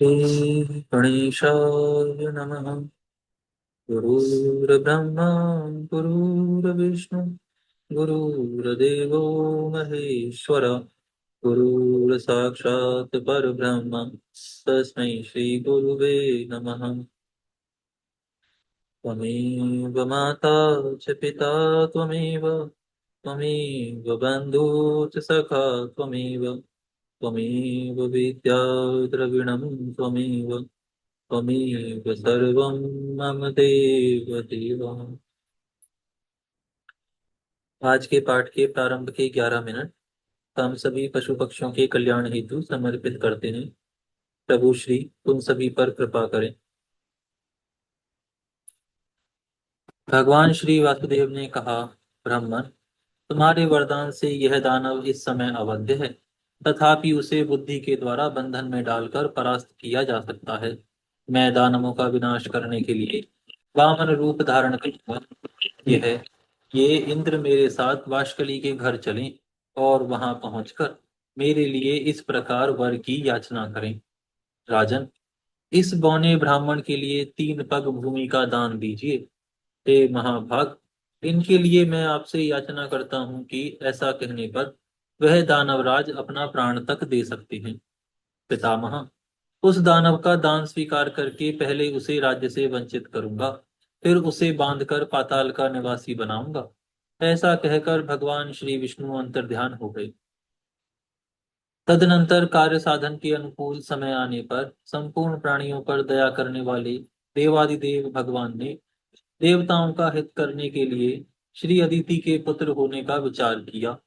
श्री गणेशाय नमः। गुरुर्ब्रह्मा गुरुर्विष्णु गुरुर्देवो महेश्वर गुरुर्साक्षात् परब्रह्म तस्मै श्री गुरुवे नमः। त्वमेव माता च पिता त्वमेव त्वमेव बन्धुः सखा त्वमेव त्वमेव विद्या द्रविणं त्वमेव त्वमेव सर्वं मम देव देव। आज के पाठ के प्रारंभ के 11 मिनट हम सभी पशु पक्षियों के कल्याण हेतु समर्पित करते हैं। प्रभु श्री तुम सभी पर कृपा करें। भगवान श्री वासुदेव ने कहा, ब्राह्मण, तुम्हारे वरदान से यह दानव इस समय अवध्य है, तथापि उसे बुद्धि के द्वारा बंधन में डालकर परास्त किया जा सकता है। मैं दानवों का विनाश करने के लिए वामन रूप धारण करूंगा। यह ये इंद्र मेरे साथ वाशकली के घर चलें और वहां पहुंचकर मेरे लिए इस प्रकार वर की याचना करें। राजन, इस बौने ब्राह्मण के लिए 3 पग भूमि का दान दीजिए। हे महाभाग, इनके लिए मैं आपसे याचना करता हूँ कि ऐसा कहने पर वह दानवराज अपना प्राण तक दे सकते हैं। पितामह, उस दानव का दान स्वीकार करके पहले उसे राज्य से वंचित करूंगा, फिर उसे बांधकर पाताल का निवासी बनाऊंगा। ऐसा कहकर भगवान श्री विष्णु अंतर्ध्यान हो गए। तदनंतर कार्य साधन के अनुकूल समय आने पर संपूर्ण प्राणियों पर दया करने वाले देवादिदेव भगवान ने देवताओं का हित करने के लिए श्री अदिति के पुत्र होने का विचार किया।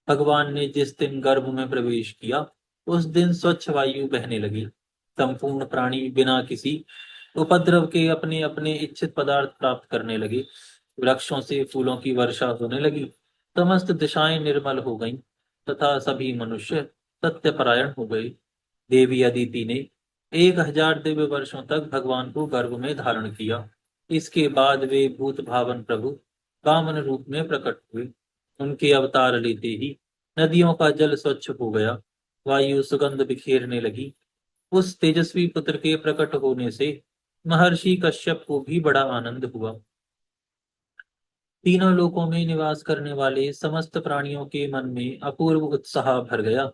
भगवान ने जिस दिन गर्भ में प्रवेश किया, उस दिन स्वच्छ वायु बहने लगी। संपूर्ण प्राणी बिना किसी उपद्रव के अपने अपने इच्छित पदार्थ प्राप्त करने लगे। वृक्षों से फूलों की वर्षा होने लगी। समस्त दिशाएं निर्मल हो गईं तथा सभी मनुष्य सत्यपरायण हो गए। देवी अदिति ने 1000 दिव्य वर्षों तक भगवान को गर्भ में धारण किया। इसके बाद वे भूत भावन प्रभु वामन रूप में प्रकट हुए। उनके अवतार लेते ही नदियों का जल स्वच्छ हो गया, वायु सुगंध बिखेरने लगी। उस तेजस्वी पुत्र के प्रकट होने से महर्षि कश्यप को भी बड़ा आनंद हुआ। तीनों लोकों में निवास करने वाले समस्त प्राणियों के मन में अपूर्व उत्साह भर गया।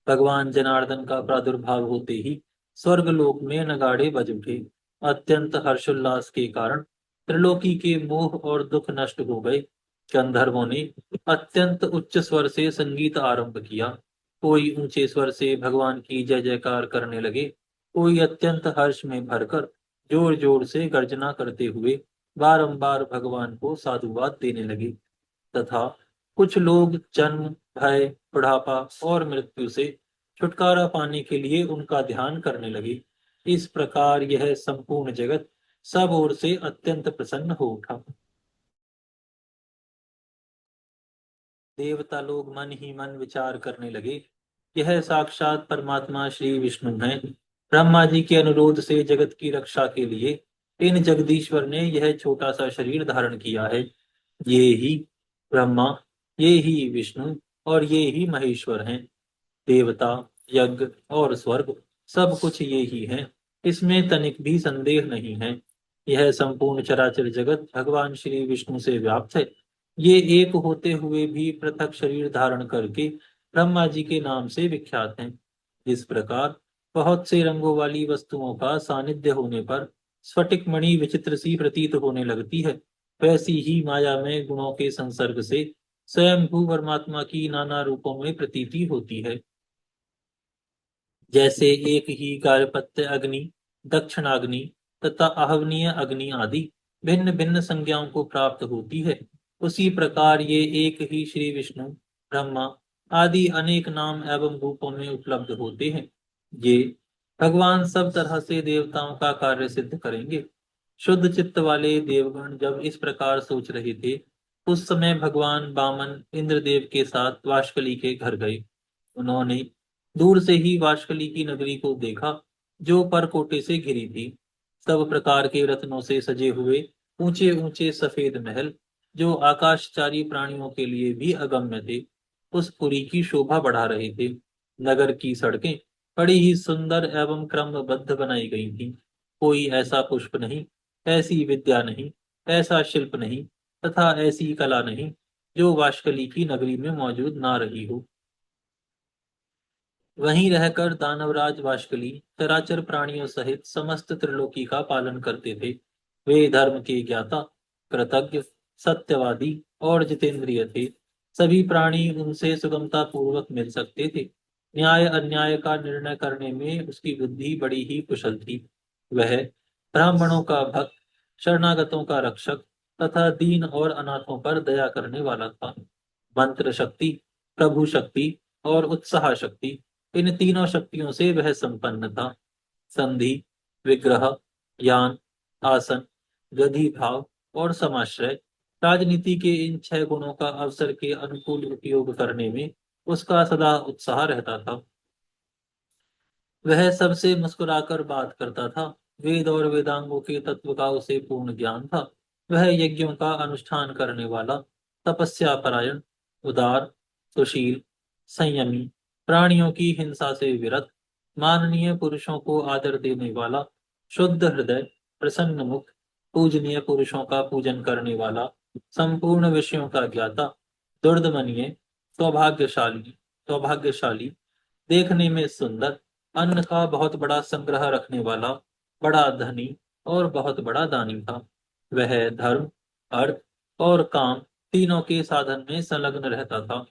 भगवान जनार्दन का प्रादुर्भाव होते ही स्वर्ग लोक में नगाड़े बज उठे। अत्यंत हर्षोल्लास के कारण त्रिलोकी के मोह और दुख नष्ट हो गए। गंधर्वों ने अत्यंत उच्च स्वर से संगीत आरंभ किया। कोई ऊंचे स्वर से भगवान की जय जयकार करने लगे, कोई अत्यंत हर्ष में भरकर जोर जोर से गर्जना करते हुए बारंबार भगवान को साधुवाद देने लगे, तथा कुछ लोग जन्म, भय, बुढ़ापा और मृत्यु से छुटकारा पाने के लिए उनका ध्यान करने लगे। इस प्रकार यह संपूर्ण जगत सब ओर से अत्यंत प्रसन्न हो उठा। देवता लोग मन ही मन विचार करने लगे, यह साक्षात परमात्मा श्री विष्णु हैं। ब्रह्मा जी के अनुरोध से जगत की रक्षा के लिए इन जगदीश्वर ने यह छोटा सा शरीर धारण किया है। ये ही ब्रह्मा, ये ही विष्णु और ये ही महेश्वर हैं। देवता, यज्ञ और स्वर्ग सब कुछ ये ही हैं। इसमें तनिक भी संदेह नहीं है। यह संपूर्ण चराचर जगत भगवान श्री विष्णु से व्याप्त है। ये एक होते हुए भी पृथक शरीर धारण करके ब्रह्मा जी के नाम से विख्यात हैं। जिस प्रकार बहुत से रंगों वाली वस्तुओं का सानिध्य होने पर स्फटिक मणि विचित्र सी प्रतीत होने लगती है, वैसी ही माया में गुणों के संसर्ग से स्वयं भू परमात्मा की नाना रूपों में प्रतीति होती है। जैसे एक ही गार्हपत्य अग्नि, दक्षिणाग्नि तथा आहवनीय अग्नि आदि भिन्न भिन्न संज्ञाओं को प्राप्त होती है, उसी प्रकार ये एक ही श्री विष्णु, ब्रह्मा आदि अनेक नाम एवं रूपों में उपलब्ध होते हैं। ये भगवान सब तरह से देवताओं का कार्य सिद्ध करेंगे। शुद्ध चित्त वाले देवगण जब इस प्रकार सोच रहे थे, उस समय भगवान वामन इंद्रदेव के साथ वाशकली के घर गए। उन्होंने दूर से ही वाशकली की नगरी को देखा, जो परकोटे से घिरी थी। सब प्रकार के रत्नों से सजे हुए ऊंचे ऊंचे सफेद महल, जो आकाशचारी प्राणियों के लिए भी अगम्य थे, उस पुरी की शोभा बढ़ा रहे थे। नगर की सड़कें बड़ी ही सुंदर एवं क्रमबद्ध बनाई गई थी। कोई ऐसा पुष्प नहीं, ऐसी विद्या नहीं, ऐसा शिल्प नहीं, तथा ऐसी कला नहीं जो वाशकली की नगरी में मौजूद ना रही हो। वहीं रहकर दानवराज वाशकली चराचर प्राणियों सहित समस्त त्रिलोकी का पालन करते थे। वे धर्म के ज्ञाता, कृतज्ञ, सत्यवादी और जितेंद्रिय थे। सभी प्राणी उनसे सुगमता पूर्वक मिल सकते थे। न्याय अन्याय का निर्णय करने में उसकी बुद्धि बड़ी ही कुशल थी। वह ब्राह्मणों का भक्त, शरणागतों का रक्षक तथा दीन और अनाथों पर दया करने वाला था। मंत्र शक्ति, प्रभु शक्ति और उत्साह शक्ति, इन तीनों शक्तियों से वह संपन्न था। संधि, विग्रह, ज्ञान, आसन, गधी भाव और समाश्रय, राजनीति के इन छह गुणों का अवसर के अनुकूल उपयोग करने में उसका सदा उत्साह रहता था। वह सबसे मुस्कुराकर बात करता था। वेद और वेदांगों के तत्व का उसे पूर्ण ज्ञान था। वह यज्ञों का अनुष्ठान करने वाला, तपस्या परायण, उदार, सुशील, संयमी, प्राणियों की हिंसा से विरत, माननीय पुरुषों को आदर देने वाला, शुद्ध हृदय, प्रसन्न मुख, पूजनीय पुरुषों का पूजन करने वाला, संपूर्ण विषयों का ज्ञाता, दुर्दमनीय, सौभाग्यशाली, सौभाग्यशाली, देखने में सुंदर, अन्न का बहुत बड़ा संग्रह रखने वाला, बड़ा धनी और बहुत बड़ा दानी था। वह धर्म, अर्थ और काम तीनों के साधन में संलग्न रहता था।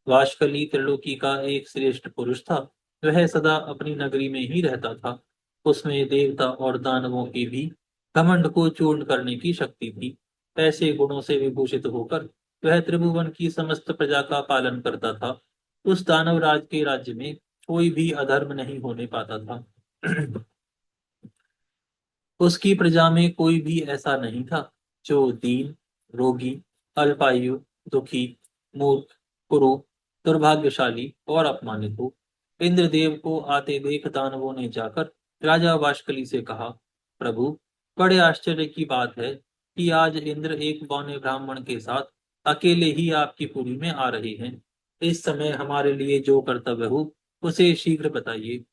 वाशकली त्रिलोकी का एक श्रेष्ठ पुरुष था। वह सदा अपनी नगरी में ही रहता था। उसमें देवता और दानवों के भी घमंड को चूर्ण करने की शक्ति थी। ऐसे गुणों से विभूषित होकर वह त्रिभुवन की समस्त प्रजा का पालन करता था। उस दानवराज के राज्य में कोई भी अधर्म नहीं होने पाता था। उसकी प्रजा में कोई भी ऐसा नहीं था जो दीन, रोगी, अल्पायु, दुखी, मूर्ख, कुरूप, दुर्भाग्यशाली और अपमानित हो। इंद्रदेव को आते देख दानवों ने जाकर राजा वाशकली से कहा, प्रभु, बड़े आश्चर्य की बात है कि आज इंद्र एक बौने ब्राह्मण के साथ अकेले ही आपकी पुरी में आ रहे हैं। इस समय हमारे लिए जो कर्तव्य हो उसे शीघ्र बताइए।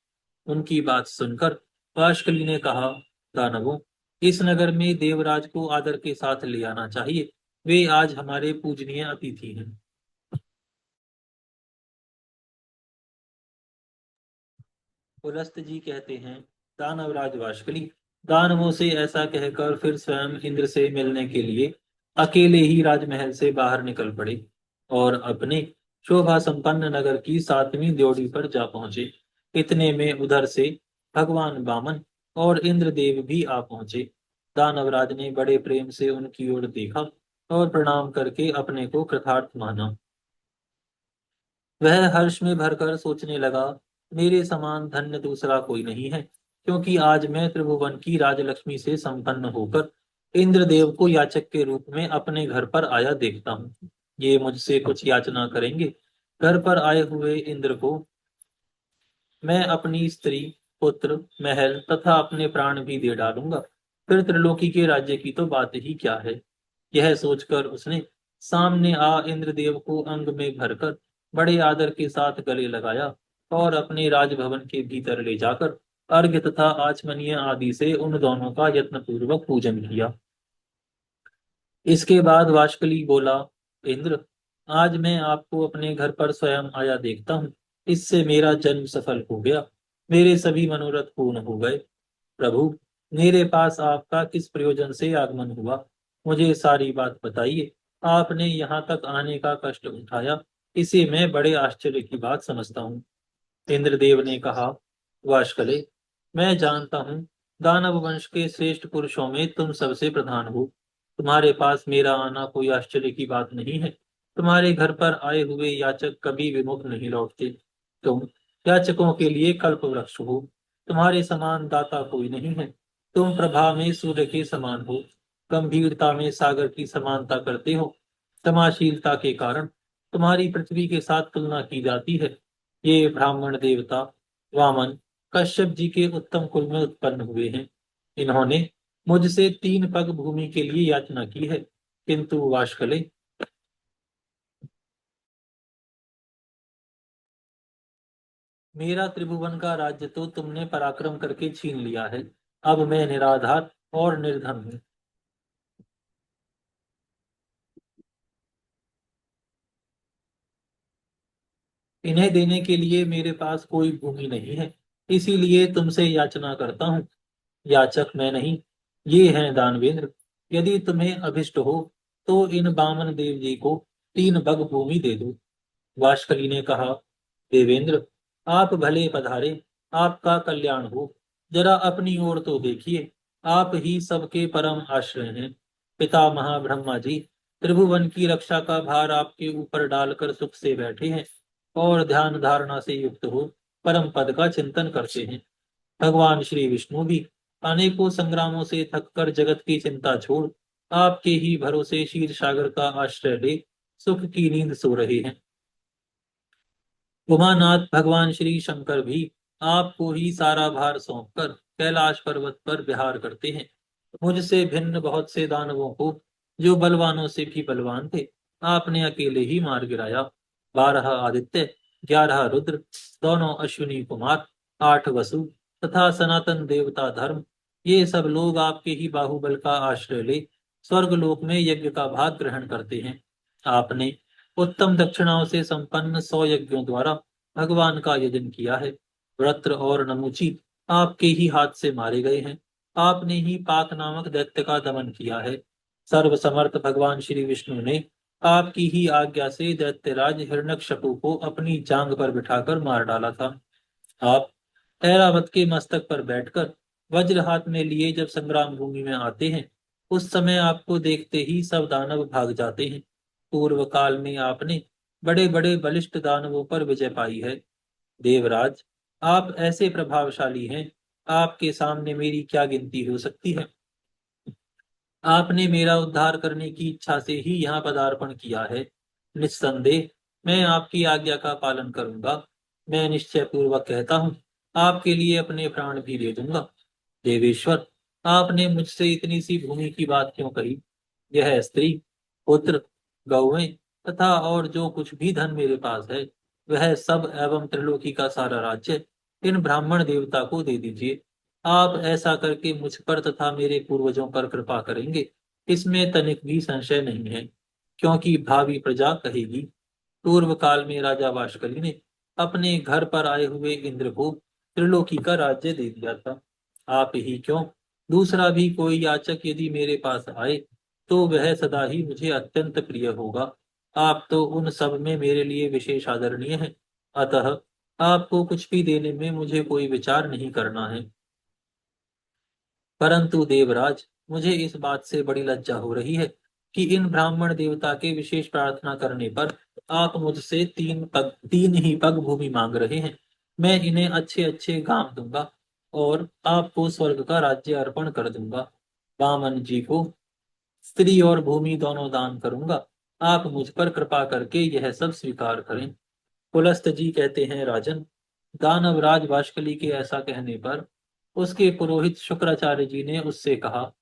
उनकी बात सुनकर वाशकली ने कहा, दानवों, इस नगर में देवराज को आदर के साथ ले आना चाहिए। वे आज हमारे पूजनीय अतिथि हैं। पुलस्त जी कहते हैं, दानवराज वाशकली दानवों से ऐसा कहकर फिर स्वयं इंद्र से मिलने के लिए अकेले ही राजमहल से बाहर निकल पड़े और अपने शोभा संपन्न नगर की 7वीं ड्योढ़ी पर जा पहुंचे। इतने में उधर से भगवान वामन और इंद्रदेव भी आ पहुंचे। दानवराज ने बड़े प्रेम से उनकी ओर देखा और प्रणाम करके अपने को कृतार्थ माना। वह हर्ष में भरकर सोचने लगा, मेरे समान धन्य दूसरा कोई नहीं है, क्योंकि आज मैं त्रिभुवन की राजलक्ष्मी से संपन्न होकर इंद्रदेव को याचक के रूप में अपने घर पर आया देखता हूँ। ये मुझसे कुछ याचना करेंगे। घर पर आए हुए इंद्र को मैं अपनी स्त्री, पुत्र, महल तथा अपने प्राण भी दे डालूंगा। फिर त्रिलोकी के राज्य की तो बात ही क्या है। यह सोचकर उसने सामने आ इंद्रदेव को अंग में भरकर बड़े आदर के साथ गले लगाया और अपने राजभवन के भीतर ले जाकर अर्घ्य तथा आचमनीय आदि से उन दोनों का यत्नपूर्वक पूजन किया। इसके बाद वाशकली बोला, इंद्र, आज मैं आपको अपने घर पर स्वयं आया देखता हूँ। इससे मेरा जन्म सफल हो गया। मेरे सभी मनोरथ पूर्ण हो गए। प्रभु, मेरे पास आपका किस प्रयोजन से आगमन हुआ, मुझे सारी बात बताइए। आपने यहाँ तक आने का कष्ट उठाया, इसे मैं बड़े आश्चर्य की बात समझता हूँ। इंद्रदेव ने कहा, वाशकले, मैं जानता हूँ दानव वंश के श्रेष्ठ पुरुषों में तुम सबसे प्रधान हो। तुम्हारे पास मेरा आना कोई आश्चर्य की बात नहीं है। तुम्हारे घर पर आए हुए याचक कभी विमुख नहीं लौटते। तुम याचकों के लिए कल्प वृक्ष हो। तुम्हारे समान दाता कोई नहीं है। तुम प्रभा में सूर्य के समान हो, गंभीरता में सागर की समानता करते हो। क्षमाशीलता के कारण तुम्हारी पृथ्वी के साथ तुलना की जाती है। ये ब्राह्मण देवता वामन कश्यप जी के उत्तम कुल में उत्पन्न हुए हैं। इन्होंने मुझसे 3 पग भूमि के लिए याचना की है, किंतु वाशकले, मेरा त्रिभुवन का राज्य तो तुमने पराक्रम करके छीन लिया है। अब मैं निराधार और निर्धन हूँ। इन्हें देने के लिए मेरे पास कोई भूमि नहीं है, इसीलिए तुमसे याचना करता हूँ। याचक मैं नहीं, ये हैं दानवेंद्र। यदि तुम्हें अभिष्ट हो तो इन बामन देव जी को 3 बग भूमि दे दो। वाशकली ने कहा, देवेंद्र, आप भले पधारे, आपका कल्याण हो। जरा अपनी ओर तो देखिए, आप ही सबके परम आश्रय हैं। पिता महाब्रह्मा जी त्रिभुवन की रक्षा का भार आपके ऊपर डालकर सुख से बैठे हैं और ध्यान धारणा से युक्त हो परम पद का चिंतन करते हैं। भगवान श्री विष्णु भी अनेकों संग्रामों से थककर जगत की चिंता छोड़ आपके ही भरोसे क्षीर सागर का आश्रय ले सुख की नींद सो रहे हैं। उमानाथ भगवान श्री शंकर भी आपको ही सारा भार सौंपकर कैलाश पर्वत पर विहार करते हैं। मुझसे भिन्न बहुत से दानवों को, जो बलवानों से भी बलवान थे, आपने अकेले ही मार गिराया। 12 आदित्य, 11 रुद्र, दोनों अश्विनी कुमार, 8 वसु तथा सनातन देवता धर्म, ये सब लोग आपके ही बाहुबल का आश्रय ले स्वर्गलोक में यज्ञ का भाग ग्रहण करते हैं। आपने उत्तम दक्षिणाओं से संपन्न 100 यज्ञों द्वारा भगवान का यजन किया है। वृत्र और नमुची आपके ही हाथ से मारे गए हैं। आपने ही पाक नामक दैत्य का दमन किया है। सर्वसमर्थ भगवान श्री विष्णु ने आपकी ही आज्ञा से दैत्यराज हिरण्यकशिपु को अपनी जांग पर बिठाकर मार डाला था। आप ऐरावत के मस्तक पर बैठकर वज्र हाथ में लिए जब संग्राम भूमि में आते हैं, उस समय आपको देखते ही सब दानव भाग जाते हैं। पूर्व काल में आपने बड़े बड़े बलिष्ठ दानवों पर विजय पाई है। देवराज, आप ऐसे प्रभावशाली हैं, आपके सामने मेरी क्या गिनती हो सकती है। आपने मेरा उद्धार करने की इच्छा से ही यहाँ पदार्पण किया है। निस्संदेह मैं आपकी आज्ञा का पालन करूंगा। मैं निश्चय पूर्वक कहता हूँ, आपके लिए अपने प्राण भी दे दूंगा। देवेश्वर, आपने मुझसे इतनी सी भूमि की बात क्यों कही। यह स्त्री, पुत्र, गौएं तथा और जो कुछ भी धन मेरे पास है, वह सब एवं त्रिलोकी का सारा राज्य इन ब्राह्मण देवता को दे दीजिए। आप ऐसा करके मुझ पर तथा मेरे पूर्वजों पर कृपा करेंगे, इसमें तनिक भी संशय नहीं है। क्योंकि भावी प्रजा कहेगी, पूर्व काल में राजा वाशकली ने अपने घर पर आए हुए इंद्र को त्रिलोकी का राज्य दे दिया था। आप ही क्यों, दूसरा भी कोई याचक यदि मेरे पास आए तो वह सदा ही मुझे अत्यंत प्रिय होगा। आप तो उन सब में मेरे लिए विशेष आदरणीय हैं। अतः आपको कुछ भी देने में मुझे कोई विचार नहीं करना है। परंतु देवराज, मुझे इस बात से बड़ी लज्जा हो रही है कि इन ब्राह्मण देवता के विशेष प्रार्थना करने पर आप मुझसे 3 ही पग भूमि मांग रहे हैं। मैं इन्हें अच्छे अच्छे गांव दूंगा और आपको स्वर्ग का राज्य अर्पण कर दूंगा। वामन जी को स्त्री और भूमि दोनों दान करूंगा। आप मुझ पर कृपा करके यह सब स्वीकार करें। पुलस्त जी कहते हैं, राजन, दानवराज बाष्कली के ऐसा कहने पर उसके पुरोहित शुक्राचार्य जी ने उससे कहा,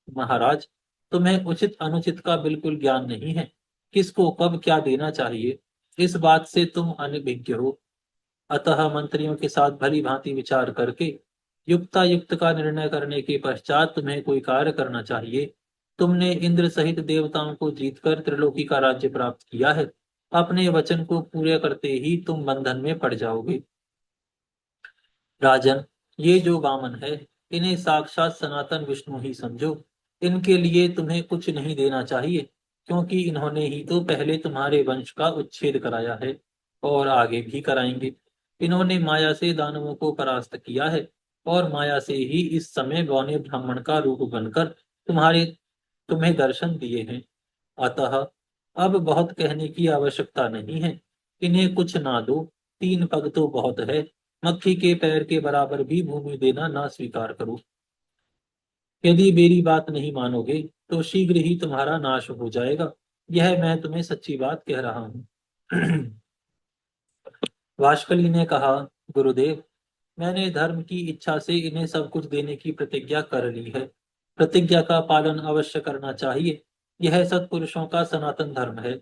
महाराज, तुम्हें उचित अनुचित का बिल्कुल ज्ञान नहीं है। किसको कब क्या देना चाहिए, इस बात से तुम अनभिज्ञ हो। अतः मंत्रियों के साथ भली भांति विचार करके युक्तायुक्त का निर्णय करने के पश्चात तुम्हें कोई कार्य करना चाहिए। तुमने इंद्र सहित देवताओं को जीतकर त्रिलोकी का राज्य प्राप्त किया है। अपने वचन को पूरे करते ही तुम बंधन में पड़ जाओगे। राजन, ये जो वामन है, इन्हें साक्षात सनातन विष्णु ही समझो। इनके लिए तुम्हें कुछ नहीं देना चाहिए, क्योंकि इन्होंने ही तो पहले तुम्हारे वंश का उच्छेद कराया है और आगे भी कराएंगे। इन्होंने माया से दानवों को परास्त किया है और माया से ही इस समय बौने ब्राह्मण का रूप बनकर तुम्हारे तुम्हें दर्शन दिए हैं। अतः अब बहुत कहने की आवश्यकता नहीं है। इन्हें कुछ ना दो, 3 पग तो बहुत है। मक्खी के पैर के बराबर भी भूमि देना ना स्वीकार करो। यदि मेरी बात नहीं मानोगे तो शीघ्र ही तुम्हारा नाश हो जाएगा। यह मैं तुम्हें सच्ची बात कह रहा हूँ। वाशकली ने कहा, गुरुदेव, मैंने धर्म की इच्छा से इन्हें सब कुछ देने की प्रतिज्ञा कर ली है। प्रतिज्ञा का पालन अवश्य करना चाहिए। यह सत्पुरुषों का सनातन धर्म है।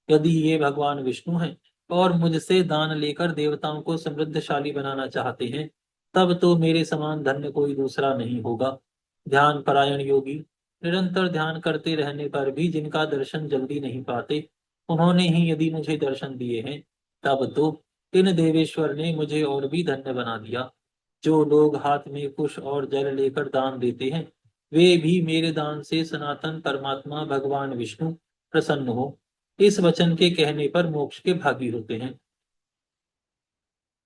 यदि ये भगवान विष्णु हैं और मुझसे दान लेकर देवताओं को समृद्धशाली बनाना चाहते हैं, तब तो मेरे समान धन्य कोई दूसरा नहीं होगा। ध्यान परायण योगी निरंतर ध्यान करते रहने पर भी जिनका दर्शन जल्दी नहीं पाते, उन्होंने ही यदि मुझे दर्शन दिए हैं, तब तो इन देवेश्वर ने मुझे और भी धन्य बना दिया। जो लोग हाथ में कुश और जल लेकर दान देते हैं, वे भी मेरे दान से सनातन परमात्मा भगवान विष्णु प्रसन्न हो, इस वचन के कहने पर मोक्ष के भागी होते हैं।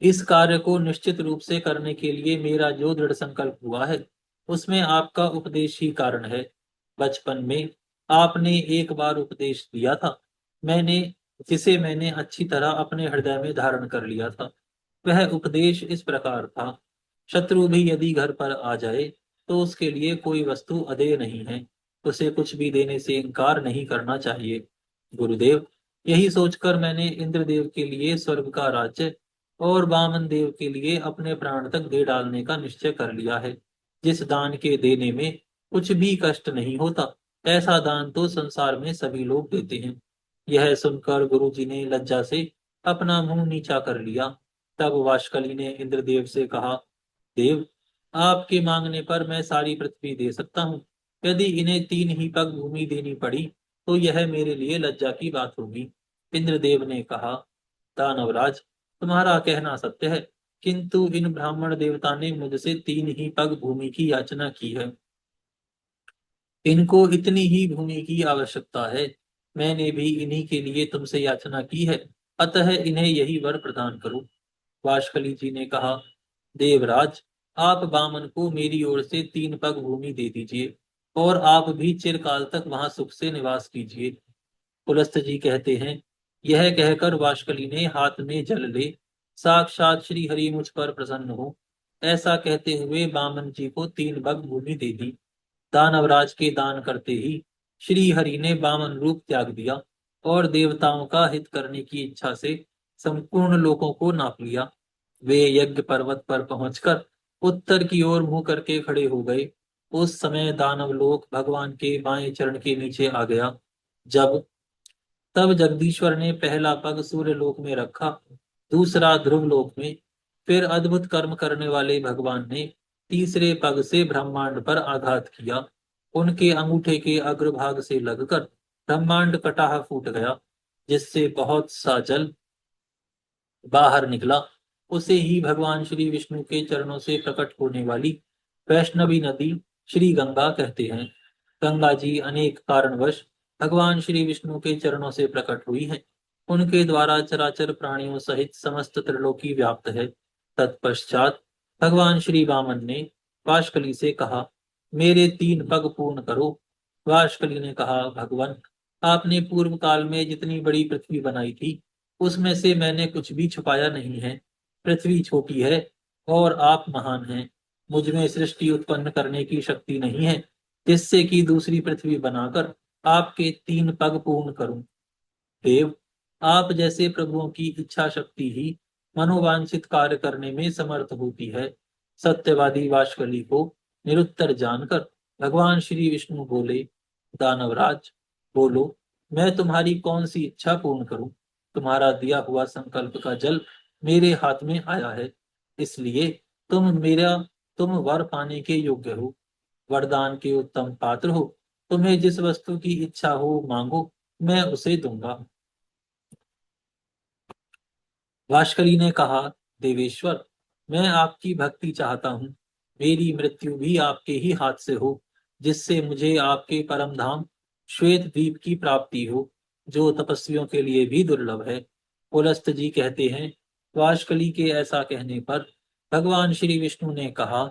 इस कार्य को निश्चित रूप से करने के लिए मेरा जो दृढ़ संकल्प हुआ है, उसमें आपका उपदेश ही कारण है। बचपन में आपने एक बार उपदेश दिया था, मैंने जिसे मैंने अच्छी तरह अपने हृदय में धारण कर लिया था। वह उपदेश इस प्रकार था, शत्रु भी यदि घर पर आ जाए तो उसके लिए कोई वस्तु अदेय नहीं है, उसे कुछ भी देने से इनकार नहीं करना चाहिए। गुरुदेव, यही सोचकर मैंने इंद्रदेव के लिए स्वर्ग का राज्य और वामन देव के लिए अपने प्राण तक दे डालने का निश्चय कर लिया है। जिस दान के देने में कुछ भी कष्ट नहीं होता, ऐसा दान तो संसार में सभी लोग देते हैं। यह सुनकर गुरुजी ने लज्जा से अपना मुंह नीचा कर लिया। तब वाशकली ने इंद्रदेव से कहा, देव, आपके मांगने पर मैं सारी पृथ्वी दे सकता हूँ। यदि इन्हें 3 ही पग भूमि देनी पड़ी तो यह मेरे लिए लज्जा की बात होगी। इंद्रदेव ने कहा, दानवराज, तुम्हारा कहना सत्य है, किंतु इन ब्राह्मण देवता ने मुझसे 3 ही पग भूमि की याचना की है। इनको इतनी ही भूमि की आवश्यकता है। मैंने भी इन्हीं के लिए तुमसे याचना की है, अतः इन्हें यही वर प्रदान करो। वाशकली जी ने कहा, देवराज, आप बामन को मेरी ओर से 3 पग भूमि दे दीजिए और आप भी चिरकाल तक वहां सुख से निवास कीजिए। पुलस्त जी कहते हैं, यह कहकर वाशकली ने हाथ में जल ले, साक्षात श्री हरि मुझ पर प्रसन्न हो, ऐसा कहते हुए बामन जी को 3 पग भूमि दे दी। दानवराज के दान करते ही श्री हरि ने बामन रूप त्याग दिया और देवताओं का हित करने की इच्छा से संपूर्ण लोकों को नाप लिया। वे यज्ञ पर्वत पर पहुंचकर उत्तर की ओर मुंह करके खड़े हो गए। उस समय दानव लोक भगवान के बाएं चरण के नीचे आ गया। जब तब जगदीश्वर ने पहला पग सूर्य लोक में रखा, दूसरा ध्रुव लोक में, फिर अद्भुत कर्म करने वाले भगवान ने तीसरे पग से ब्रह्मांड पर आघात किया। उनके अंगूठे के अग्रभाग से लगकर ब्रह्मांड कटाह फूट गया, जिससे बहुत सा जल बाहर निकला। उसे ही भगवान श्री विष्णु के चरणों से प्रकट होने वाली वैष्णवी नदी श्री गंगा कहते हैं। गंगा जी अनेक कारणवश भगवान श्री विष्णु के चरणों से प्रकट हुई है। उनके द्वारा चराचर प्राणियों सहित समस्त त्रिलोकी व्याप्त है। तत्पश्चात भगवान श्री वामन ने वाशकली से कहा, मेरे 3 पग पूर्ण करो। वाशकली ने कहा, भगवान, आपने पूर्व काल में जितनी बड़ी पृथ्वी बनाई थी, उसमें से मैंने कुछ भी छुपाया नहीं है। पृथ्वी छोटी है और आप महान हैं। मुझ में सृष्टि उत्पन्न करने की शक्ति नहीं है, जिससे कि दूसरी पृथ्वी बनाकर आपके 3 पग पूर्ण करूं। देव, आप जैसे प्रभुओं की इच्छा शक्ति ही मनोवांछित कार्य करने में समर्थ होती है। सत्यवादी वाशकली को निरुत्तर जानकर भगवान श्री विष्णु बोले, दानवराज, बोलो, मैं तुम्हारी कौन सी इच्छा पूर्ण करूं। तुम्हारा दिया हुआ संकल्प का जल मेरे हाथ में आया है, इसलिए तुम वर पाने के योग्य हो, वरदान के उत्तम पात्र हो। तुम्हें जिस वस्तु की इच्छा हो मांगो, मैं उसे दूंगा। भास्करी ने कहा, देवेश्वर, मैं आपकी भक्ति चाहता हूँ। मेरी मृत्यु भी आपके ही हाथ से हो, जिससे मुझे आपके परम धाम श्वेत द्वीप की प्राप्ति हो, जो तपस्वियों के लिए भी दुर्लभ है। पुलस्त जी कहते हैं, वाशकली के ऐसा कहने पर भगवान श्री विष्णु ने कहा,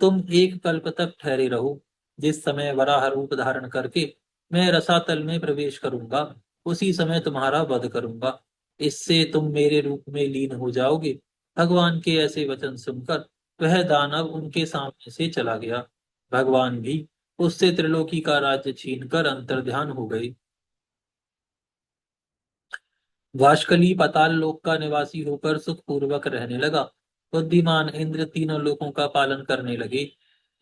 तुम एक कल्प तक ठहरे रहो। जिस समय वराह रूप धारण करके मैं रसातल में प्रवेश करूंगा, उसी समय तुम्हारा वध करूंगा। इससे तुम मेरे रूप में लीन हो जाओगे। भगवान के ऐसे वचन सुनकर वह दानव उनके सामने से चला गया। भगवान भी उससे त्रिलोकी का राज्य छीनकर अंतर्ध्यान हो गए। वाशकली पाताल लोक का निवासी होकर सुखपूर्वक रहने लगा। बुद्धिमान इंद्र तीनों लोकों का पालन करने लगे।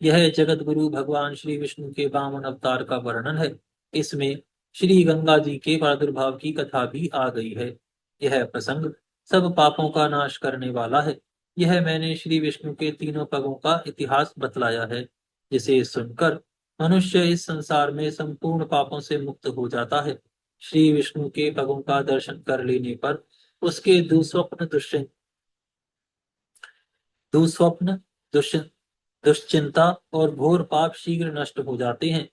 यह जगत गुरु भगवान श्री विष्णु के वामन अवतार का वर्णन है। इसमें श्री गंगा जी के प्रादुर्भाव की कथा भी आ गई है। यह प्रसंग सब पापों का नाश करने वाला है। यह मैंने श्री विष्णु के तीनों पगों का इतिहास बतलाया है, जिसे सुनकर मनुष्य इस संसार में संपूर्ण पापों से मुक्त हो जाता है। श्री विष्णु के पगों का दर्शन कर लेने पर उसके दुस्वप्न दुश्चिंता और घोर पाप शीघ्र नष्ट हो जाते हैं।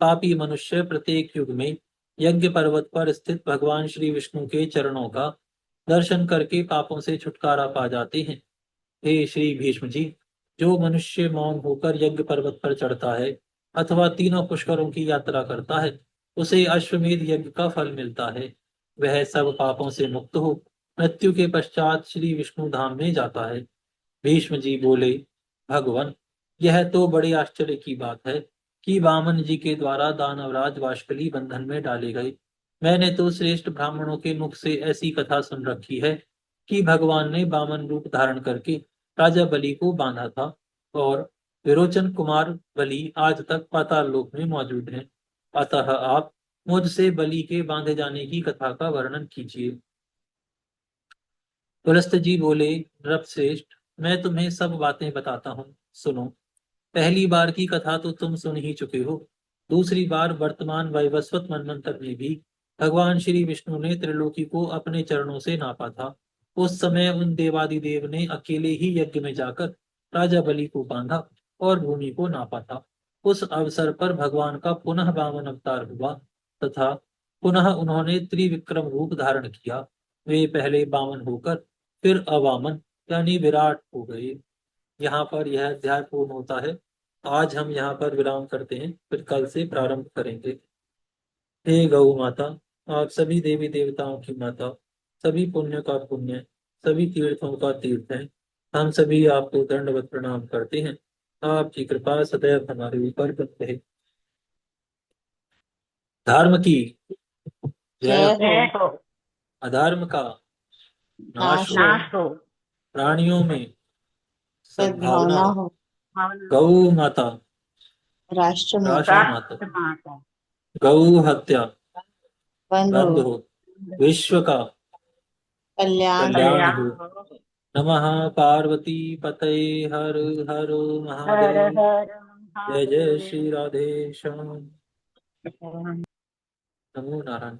पापी मनुष्य प्रत्येक युग में यज्ञ पर्वत पर स्थित भगवान श्री विष्णु के चरणों का दर्शन करके पापों से छुटकारा पा जाते हैं। हे श्री भीष्म जी, जो मनुष्य मौन होकर यज्ञ पर्वत पर चढ़ता है अथवा तीनों पुष्करों की यात्रा करता है, उसे अश्वमेध यज्ञ का फल मिलता है। वह सब पापों से मुक्त हो मृत्यु के पश्चात श्री विष्णु धाम में जाता है। भीष्म जी बोले, भगवान, यह तो बड़े आश्चर्य की बात है कि वामन जी के द्वारा दानवराज बाष्कली बंधन में डाले गए। मैंने तो श्रेष्ठ ब्राह्मणों के मुख से ऐसी कथा सुन रखी है कि भगवान ने वामन रूप धारण करके राजा बलि को बांधा था और विरोचन कुमार बलि आज तक पाताल लोक में मौजूद हैं। अतः आप मुझसे बलि के बांधे जाने की कथा का वर्णन कीजिए। पुलस्त जी बोले, नृपश्रेष्ठ, मैं तुम्हें सब बातें बताता हूँ, सुनो। पहली बार की कथा तो तुम सुन ही चुके हो। दूसरी बार वर्तमान वैवस्वत मनवंतर में भी भगवान श्री विष्णु ने त्रिलोकी को अपने चरणों से नापा था। उस समय उन देवादिदेव ने अकेले ही यज्ञ में जाकर राजा बलि को बांधा और भूमि को नापा था। उस अवसर पर भगवान का पुनः वामन अवतार हुआ तथा पुनः उन्होंने त्रिविक्रम रूप धारण किया। वे पहले वामन होकर फिर अवामन यानी विराट हो गए। यहाँ पर यह अध्याय पूर्ण होता है। आज हम यहाँ पर विराम करते हैं, फिर कल से प्रारंभ करेंगे। हे गौ माता, आप सभी देवी देवताओं की माता, सभी पुण्य का पुण्य, सभी तीर्थों का तीर्थ है। हम सभी आपको दंडवत प्रणाम करते हैं। आपकी कृपा सदैव हमारे ऊपर बनी रहे। धर्म की जय जय हो, हो। जय हो। अधर्म का नाश नाश हो, हो। नाश हो। प्राणियों में सद्भावना सद्भावना हो। हो। भावना हो। गौ माता, राष्ट्र राष्ट्र माता माता, राष्ट्र माता गौ हत्या बंद हो। बंद हो, विश्व का कल्याण हो। कल्याण कल्याण हो। हो। नमः पार्वती पतये हर हर हर महादेव। हर जय जय महादेव। श्री राधे श्याम। नमो नारायण।